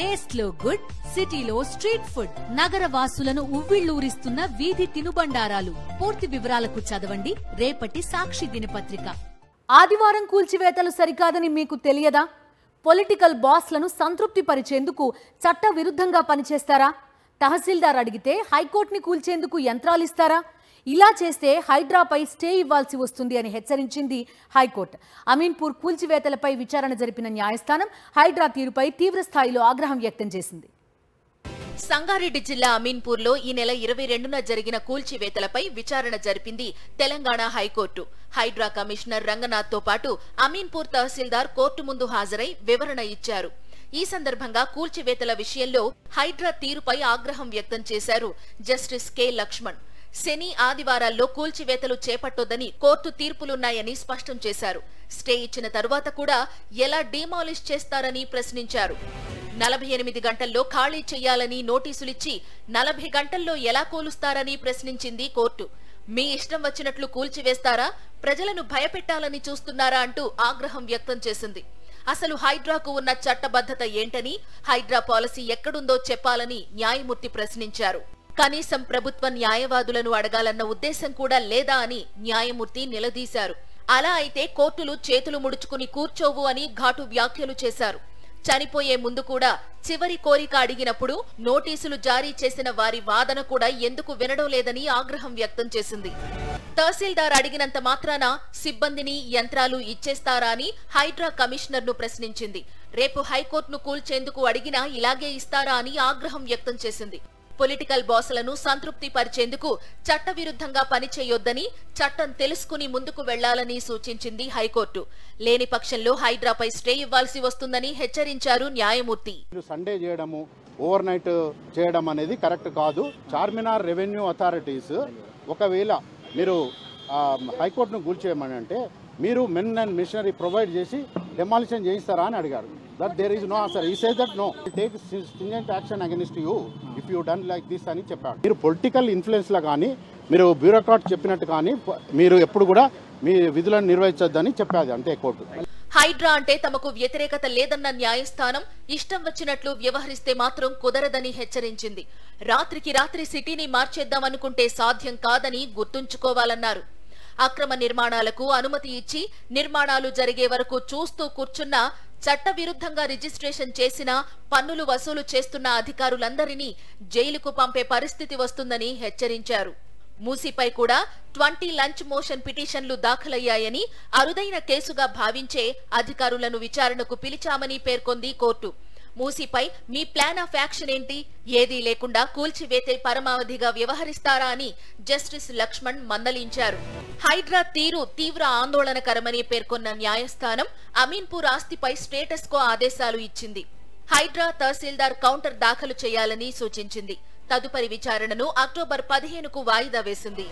Taste లో good, సిటీలో street food, నగర వాసులను ఉవ్విళ్లూరిస్తున్న వీధి తినుబండారాలు. పూర్తి వివరాలకు చదవండి రేపటి సాక్షి దినపత్రిక. ఆదివారం కూల్చివేతలు సరికాదని మీకు తెలియదా? పొలిటికల్ బాస్లను సంతృప్తి పరిచేందుకు చట్ట విరుద్ధంగా పనిచేస్తారా? తహసీల్దార్ అడిగితే హైకోర్టుని కూల్చేందుకు యంత్రాలిస్తారా? ఇలా చేస్తే హైడ్రాపై స్టే ఇవ్వాల్సి వస్తుంది అని హెచ్చరించింది హైకోర్టు. అమీన్పూర్ కూల్చివేతలపై విచారణ జరిపిన న్యాయస్థానం హైడ్రా తీరుపై తీవ్ర స్థాయిలో ఆగ్రహం వ్యక్తం చేసింది. సంగారెడ్డి జిల్లా అమీన్పూర్లో ఈ నెల 22న జరిగిన కూల్చివేతలపై విచారణ జరిపింది తెలంగాణ హైకోర్టు. హైడ్రా కమిషనర్ రంగనాథ్తో పాటు అమీన్పూర్ తహసీల్దార్ కోర్టు ముందు హాజరై వివరణ ఇచ్చారు. ఈ సందర్భంగా కూల్చివేతల విషయంలో హైడ్రా తీరుపై ఆగ్రహం వ్యక్తం చేశారు జస్టిస్ కె లక్ష్మణ్. శని, ఆదివారాల్లో కూల్చివేతలు చేపట్టొద్దని కోర్టు తీర్పులున్నాయని స్పష్టం చేశారు. స్టే ఇచ్చిన తరువాత కూడా ఎలా డీమాలిష్ చేస్తారని ప్రశ్నించారు. 48 గంటల్లో ఖాళీ చేయాలని నోటీసులిచ్చి 40 గంటల్లో ఎలా కూలుస్తారని ప్రశ్నించింది కోర్టు. మీ ఇష్టం వచ్చినట్లు కూల్చివేస్తారా? ప్రజలను భయపెట్టాలని చూస్తున్నారా అంటూ ఆగ్రహం వ్యక్తం చేసింది. అసలు హైడ్రాకు ఉన్న చట్టబద్ధత ఏంటని, హైడ్రా పాలసీ ఎక్కడుందో చెప్పాలని న్యాయమూర్తి ప్రశ్నించారు. కనీసం ప్రభుత్వ న్యాయవాదులను అడగాలన్న ఉద్దేశం కూడా లేదా అని న్యాయమూర్తి నిలదీశారు. అలా అయితే కోర్టులు చేతులు ముడుచుకుని కూర్చోవు అని ఘాటు వ్యాఖ్యలు చేశారు. చనిపోయే ముందు కూడా చివరి కోరిక అడిగినప్పుడు నోటీసులు జారీ చేసిన వారి వాదన కూడా ఎందుకు వినడం లేదని ఆగ్రహం వ్యక్తం చేసింది. తహసీల్దార్ అడిగినంత మాత్రాన సిబ్బందిని, యంత్రాలు ఇచ్చేస్తారా అని హైడ్రా కమిషనర్ ను ప్రశ్నించింది. రేపు హైకోర్టును కూల్చేందుకు అడిగినా ఇలాగే ఇస్తారా అని ఆగ్రహం వ్యక్తం చేసింది. పొలిటికల్ బాసులను సంతృప్తి పరిచేందుకు చట్టవిరుద్ధంగా పనిచేయొద్దని, చట్టం తెలుసుకుని ముందుకు వెళ్లాలని సూచించింది హైకోర్టు. లేని పక్షంలో హైడ్రాపై స్టే ఇవ్వాల్సి వస్తుందని హెచ్చరించారు న్యాయమూర్తి. సండే చేయడము, ఓవర్ నైట్ చేయడం అనేది కరెక్ట్ కాదు. చార్మినార్ రెవెన్యూ అథారిటీస్ ఒకవేళ మీరు హైకోర్టును కూల్చేయమని అంటే మీరు మెన్ అండ్ మిషనరీ ప్రొవైడ్ చేసి డెమాలిషన్ చేయిస్తారా అని అడిగారు. That there is no answer. He says that no. He takes stringent action against you if you done like this అని చెప్పాడు. మీరు పొలిటికల్ ఇన్ఫ్లుయెన్స్ లా కానీ, మీరు బ్యూరోక్రాట్ చెప్పినట్టు కానీ మీరు ఎప్పుడు కూడా మీ విధులను నిర్వహించొద్దని చెప్పాది అంతే కోర్టు. హైడ్రా అంటే తమకు వ్యతిరేకత లేదన్న న్యాయస్థానం ఇష్టం వచ్చినట్లు వ్యవహరిస్తే మాత్రం కుదరదని హెచ్చరించింది. రాత్రికి రాత్రి సిటీని మార్చేద్దామనుకుంటే సాధ్యం కాదని గుర్తుంచుకోవాలన్నారు. అక్రమ నిర్మాణాలకు అనుమతి ఇచ్చి నిర్మాణాలు జరిగే వరకు చూస్తూ కూర్చున్నా, చట్టవిరుద్ధంగా రిజిస్ట్రేషన్ చేసినా, పన్నులు వసూలు చేస్తున్న అధికారులందరినీ జైలుకు పంపే పరిస్థితి వస్తుందని హెచ్చరించారు. మూసీపై కూడా 20 లంచ్ మోషన్ పిటిషన్లు దాఖలయ్యాయని, అరుదైన కేసుగా భావించే అధికారులను విచారణకు పిలిచామని పేర్కొంది కోర్టు. మూసీపై మీ ప్లాన్ ఆఫ్ యాక్షన్ ఏంటి? ఏదీ లేకుండా కూల్చివేతే పరమావధిగా వ్యవహరిస్తారా అని జస్టిస్ లక్ష్మణ్ మందలించారు. హైడ్రా తీరు తీవ్ర ఆందోళనకరమని పేర్కొన్న న్యాయస్థానం అమీన్పూర్ ఆస్తిపై స్టేటస్ కో ఆదేశాలు ఇచ్చింది. హైడ్రా తహసీల్దార్ కౌంటర్ దాఖలు చేయాలని సూచించింది. తదుపరి విచారణను అక్టోబర్ 15కు వాయిదా వేసింది.